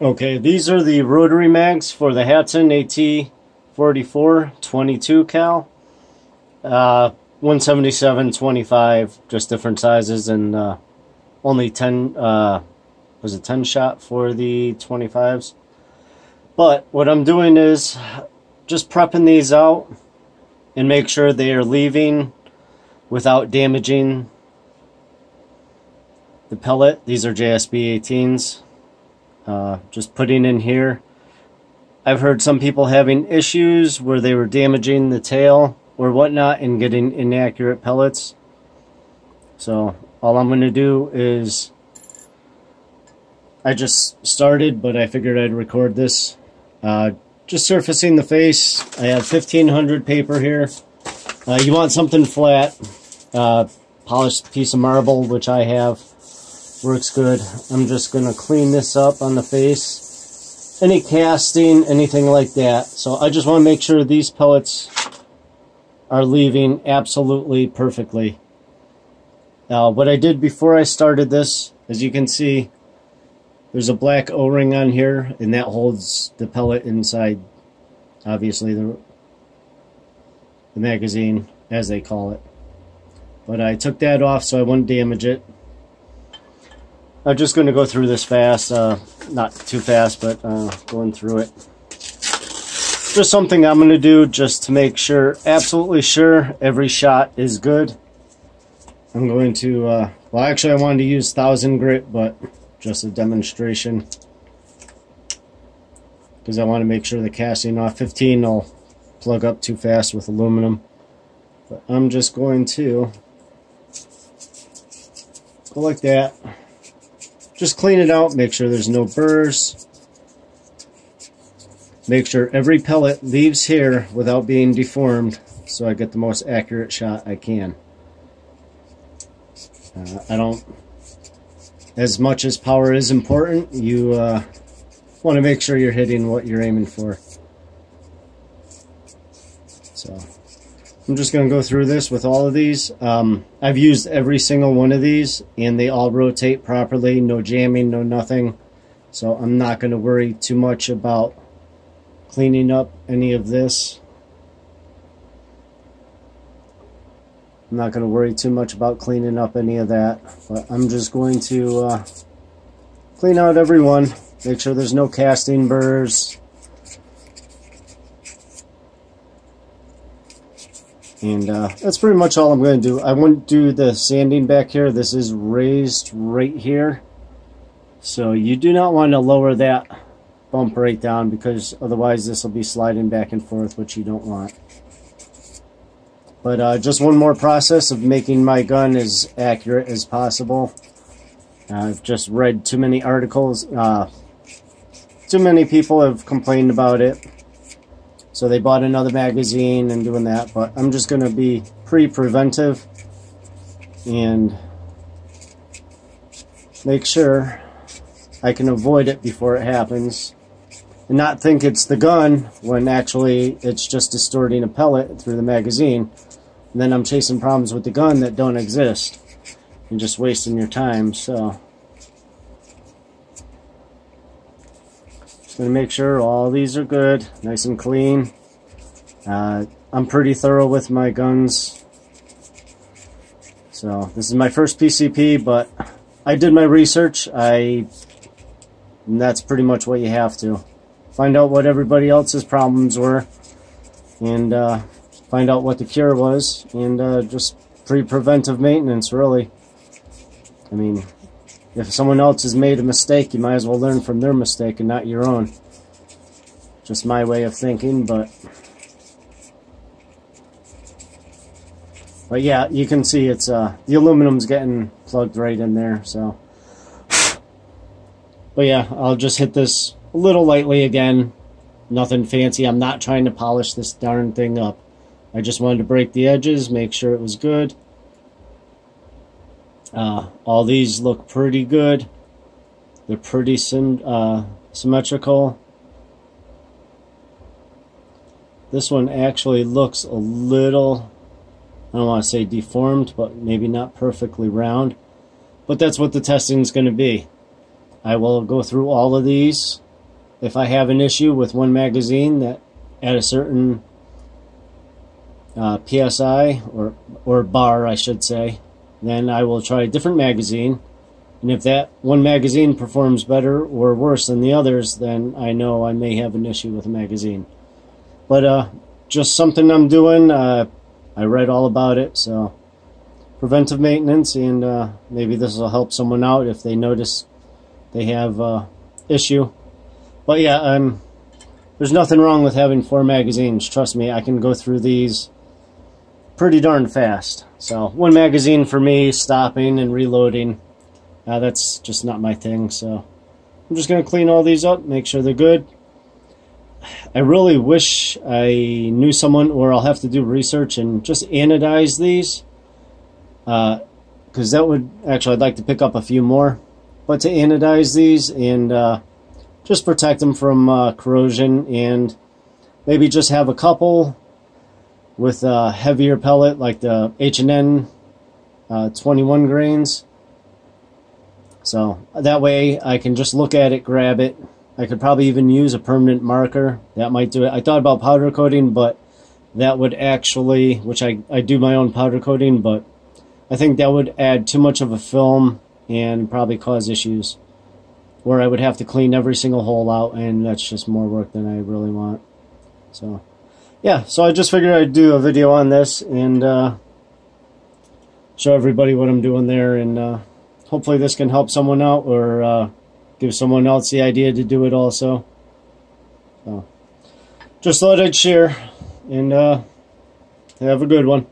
Okay, these are the rotary mags for the Hatsan AT44 22 cal. 177, 25, just different sizes, and only 10, was it 10 shot for the 25s? But what I'm doing is just prepping these out and make sure they are leaving without damaging the pellet. These are JSB 18s. Just putting in here. I've heard some people having issues where they were damaging the tail or whatnot and getting inaccurate pellets. So all I'm going to do is, I just started, but I figured I'd record this. Just surfacing the face. I have 1500 paper here. You want something flat. Polished piece of marble, which I have. Works good. I'm just going to clean this up on the face. Any casting, anything like that. So I just want to make sure these pellets are leaving absolutely perfectly. What I did before I started this, as you can see, there's a black O-ring on here, and that holds the pellet inside, obviously, the magazine, as they call it. But I took that off so I wouldn't damage it. I'm just going to go through this fast, not too fast, but going through it. Just something I'm going to do just to make sure, absolutely sure, every shot is good. I'm going to, well actually I wanted to use 1000 grit, but just a demonstration. Because I want to make sure the casting off 15 will plug up too fast with aluminum. But I'm just going to go like that. Just clean it out, make sure there's no burrs. Make sure every pellet leaves here without being deformed so I get the most accurate shot I can. I don't, as much as power is important, you want to make sure you're hitting what you're aiming for. So I'm just going to go through this with all of these. I've used every single one of these, and they all rotate properly, no jamming, no nothing. So I'm not going to worry too much about cleaning up any of this. I'm not going to worry too much about cleaning up any of that, but I'm just going to clean out every one, make sure there's no casting burrs. And that's pretty much all I'm going to do. I wouldn't do the sanding back here. This is raised right here. So you do not want to lower that bump right down, because otherwise this will be sliding back and forth, which you don't want. But just one more process of making my gun as accurate as possible. I've just read too many articles. Too many people have complained about it. So they bought another magazine and doing that. But I'm just going to be preventive and make sure I can avoid it before it happens. And not think it's the gun when actually it's just distorting a pellet through the magazine. And then I'm chasing problems with the gun that don't exist. You're just wasting your time. So just going to make sure all these are good, nice and clean. I'm pretty thorough with my guns. So this is my first PCP, but I did my research. And that's pretty much what you have to. Find out what everybody else's problems were, and find out what the cure was, and just preventive maintenance, really. I mean, if someone else has made a mistake, you might as well learn from their mistake and not your own. Just my way of thinking, but yeah, you can see it's the aluminum's getting plugged right in there. So, but yeah, I'll just hit this a little lightly again. Nothing fancy. I'm not trying to polish this darn thing up. I just wanted to break the edges, make sure it was good. All these look pretty good. They're pretty symmetrical. This one actually looks a little, I don't want to say deformed, but maybe not perfectly round. But that's what the testing is going to be. I will go through all of these if I have an issue with one magazine that at a certain PSI or bar, I should say, then I will try a different magazine. And if that one magazine performs better or worse than the others, then I know I may have an issue with a magazine. But just something I'm doing. I read all about it, so preventive maintenance, and maybe this will help someone out if they notice they have issue. But yeah, there's nothing wrong with having 4 magazines. Trust me, I can go through these pretty darn fast. So one magazine for me, stopping and reloading, that's just not my thing. So I'm just going to clean all these up, make sure they're good. I really wish I knew someone, or I'll have to do research and just anodize these, because that would actually, I'd like to pick up a few more, but to anodize these and just protect them from corrosion, and maybe just have a couple with a heavier pellet like the H&N 21 grains. So that way I can just look at it, grab it. I could probably even use a permanent marker. That might do it. I thought about powder coating, but that would actually, which I do my own powder coating, but I think that would add too much of a film and probably cause issues where I would have to clean every single hole out, and that's just more work than I really want. So yeah, so I just figured I'd do a video on this and show everybody what I'm doing there, and hopefully this can help someone out, or give someone else the idea to do it also. So just thought I'd share, and have a good one.